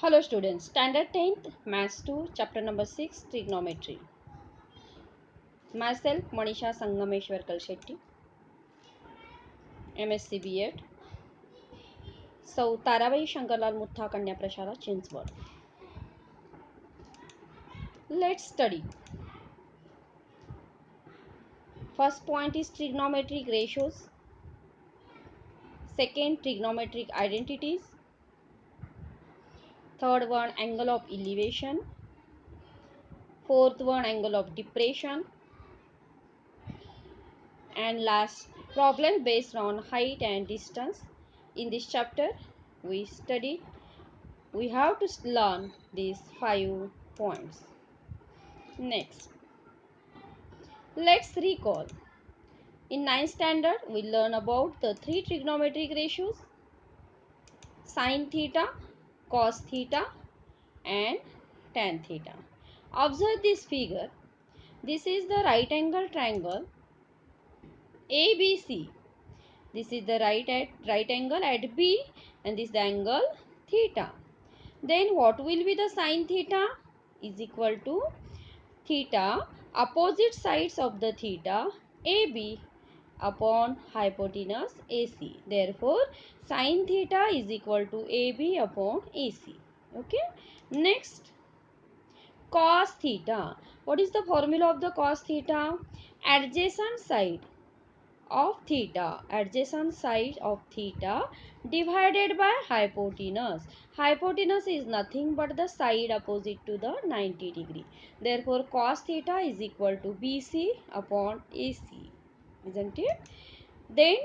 Hello students, Standard 10th, Maths 2, Chapter number 6, Trigonometry. Myself, Manisha Sangameshwar Kalshetty, MSc B.Ed. सौ ताराबाई शंकरलाल मुथा कन्या प्रशाला Chinchwad. Let's study. First point is trigonometric ratios. Second, trigonometric identities. Third one, angle of elevation. Fourth one, angle of depression. And last, problem based on height and distance. In this chapter, we have to learn these 5 points. Next, let's recall. In 9th standard, we learn about the 3 trigonometric ratios: sin theta, cos theta, and tan theta. Observe this figure. This is the right angle triangle ABC. This is the right angle at B, and this is the angle theta. Then what will be the sin theta? Is equal to theta opposite sides of the theta AB upon hypotenuse AC. Therefore, sin theta is equal to AB upon AC. Okay. Next, cos theta. What is the formula of the cos theta? Adjacent side of theta divided by hypotenuse. Hypotenuse is nothing but the side opposite to the 90 degree. Therefore, cos theta is equal to BC upon AC. Isn't it? Then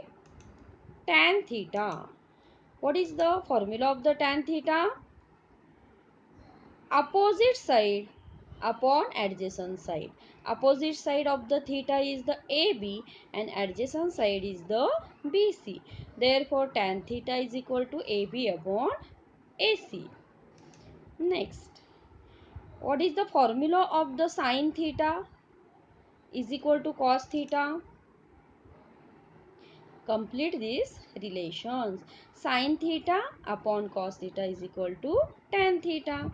tan theta. What is the formula of the tan theta? Opposite side upon adjacent side. Opposite side of the theta is the AB and adjacent side is the BC. Therefore, tan theta is equal to AB upon AC. Next, what is the formula of the sin theta is equal to cos theta? Complete these relations. Sin theta upon cos theta is equal to tan theta.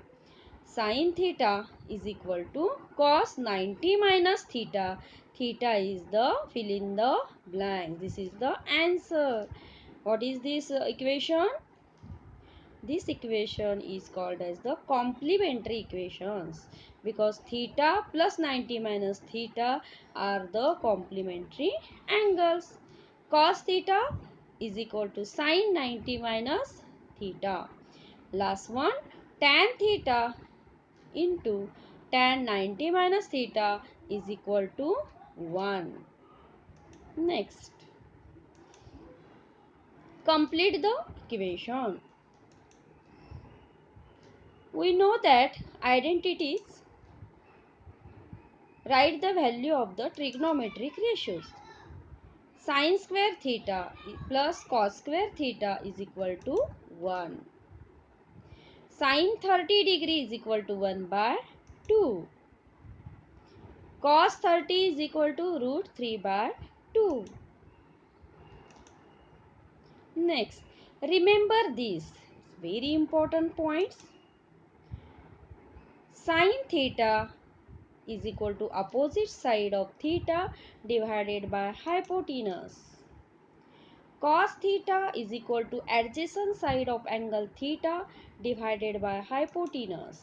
Sin theta is equal to cos 90 minus theta. Theta is the fill in the blank. This is the answer. What is this equation? This equation is called as the complementary equations because theta plus 90 minus theta are the complementary angles. Cos theta is equal to sin 90 minus theta. Last one, tan theta into tan 90 minus theta is equal to 1. Next, complete the equation. We know that identities write the value of the trigonometric ratios. Sin square theta plus cos square theta is equal to 1. Sin 30 degree is equal to 1 by 2. Cos 30 is equal to root 3 by 2. Next, remember these very important points. Sin theta is equal to opposite side of theta divided by hypotenuse. Cos theta is equal to adjacent side of angle theta divided by hypotenuse.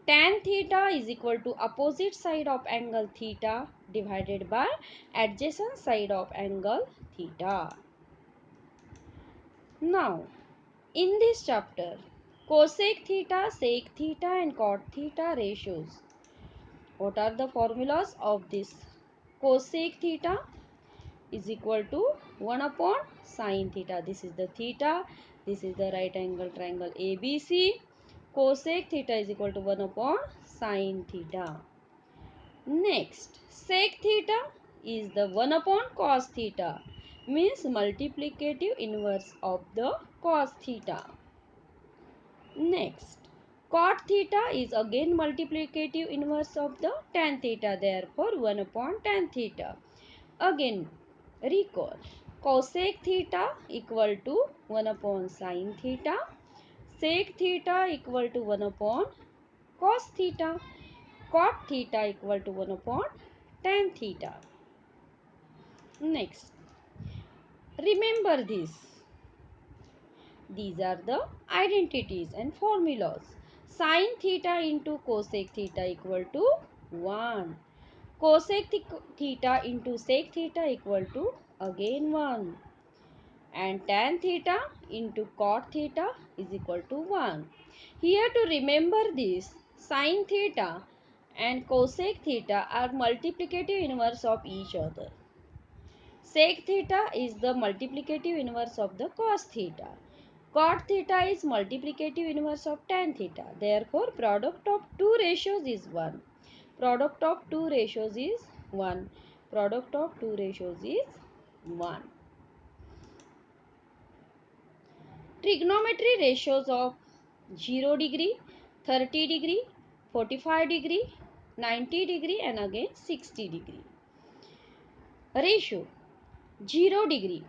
Tan theta is equal to opposite side of angle theta divided by adjacent side of angle theta. Now, in this chapter, cosec theta, sec theta and cot theta ratios. What are the formulas of this? Cosec theta is equal to 1 upon sin theta. This is the theta. This is the right angle triangle ABC. Cosec theta is equal to 1 upon sin theta. Next, sec theta is the 1 upon cos theta. Means multiplicative inverse of the cos theta. Next, cot theta is again multiplicative inverse of the tan theta. Therefore, 1 upon tan theta. Again, recall. Cosec theta equal to 1 upon sin theta. sec theta equal to 1 upon cos theta. Cot theta equal to 1 upon tan theta. Next, remember this. These are the identities and formulas. Sin theta into cosec theta equal to 1. Cosec theta into sec theta equal to again 1. And tan theta into cot theta is equal to 1. Here to remember this, sin theta and cosec theta are multiplicative inverse of each other. Sec theta is the multiplicative inverse of the cos theta. Cot theta is multiplicative inverse of tan theta. Therefore, product of two ratios is 1. Product of two ratios is 1. Product of two ratios is 1. Trigonometry ratios of 0 degree, 30 degree, 45 degree, 90 degree and again 60 degree. Ratio 0 degree.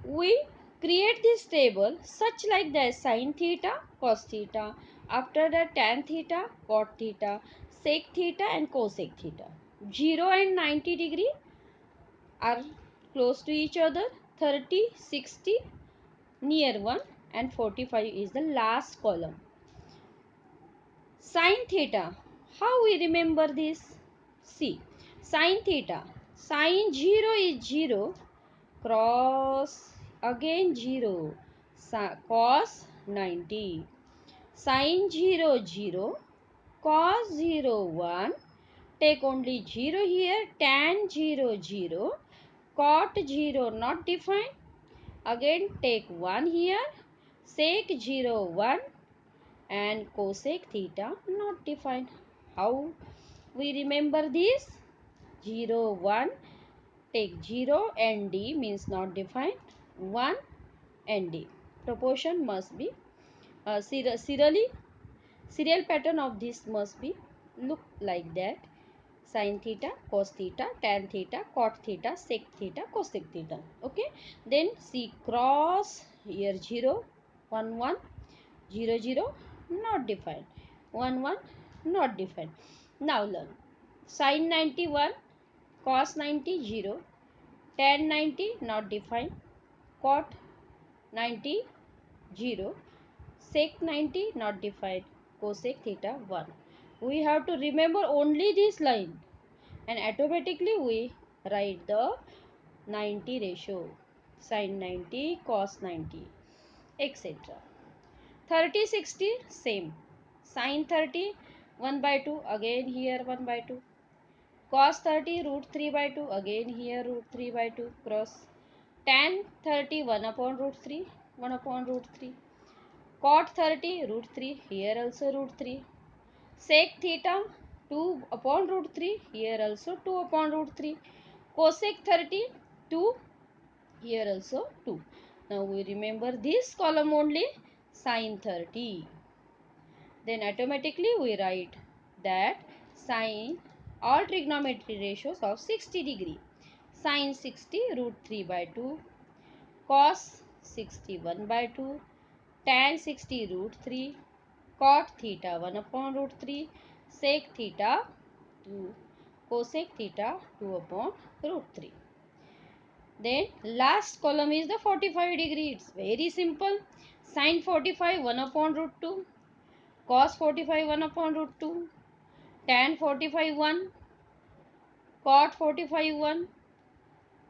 We create this table such like the sin theta, cos theta, after that tan theta, cot theta, sec theta and cosec theta. 0 and 90 degree are close to each other. 30, 60 near 1 and 45 is the last column. Sin theta, how we remember this? See, sin theta, sin 0 is 0, cross again 0, cos 90, sin 0 0, cos 0 1, take only 0 here, tan 0 0, cot 0 not defined, again take 1 here, sec 0 1 and cosec theta not defined. How we remember this? 0 1, take 0 and d means not defined, 1 and d. Proportion must be serial pattern of this must be look like that. Sin theta, cos theta, tan theta, cot theta, sec theta, cosec theta. Okay. Then see cross here 0, 1 1, 0 0 not defined, 1 1 not defined. Now learn sin 91, cos 90 0, tan 90 not defined, cot 90 0, sec 90 not defined, cosec theta 1. We have to remember only this line and automatically we write the 90 ratio, sin 90, cos 90, etc. 30 60 same, sin 30 1 by 2, again here 1 by 2, cos 30 root 3 by 2, again here root 3 by 2, cross, tan 30 1 upon root 3, 1 upon root 3, cot 30 root 3, here also root 3, sec theta 2 upon root 3, here also 2 upon root 3, cosec 30 2, here also 2. Now we remember this column only, sin 30. Then automatically we write that sin all trigonometry ratios of 60 degree. Sin 60 root 3 by 2, cos 60 1 by 2, tan 60 root 3, cot theta 1 upon root 3, sec theta 2, cosec theta 2 upon root 3. Then last column is the 45 degree. It's very simple. Sin 45 1 upon root 2, cos 45 1 upon root 2, tan 45 1, cot 45 1,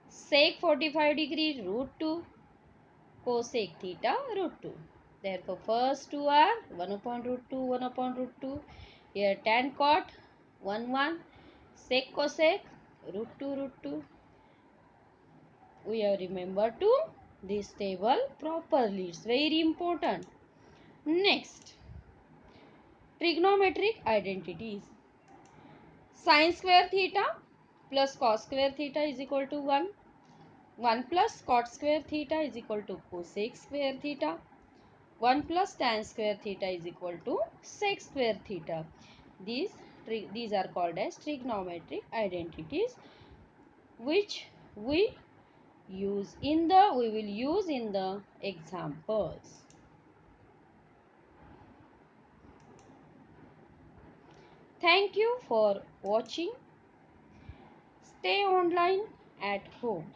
sec 45 degree root 2, cosec theta root 2. Therefore first two are 1 upon root 2, 1 upon root 2. Here tan cot 1 1, sec cosec root 2 root 2. We have remembered to this table properly. It's very important. Next, trigonometric identities. Sin square theta plus cos square theta is equal to 1. 1 plus cot square theta is equal to cosec square theta. 1 plus tan square theta is equal to sec square theta. These are called as trigonometric identities, which we will use in the examples. Thank you for watching. Stay online at home.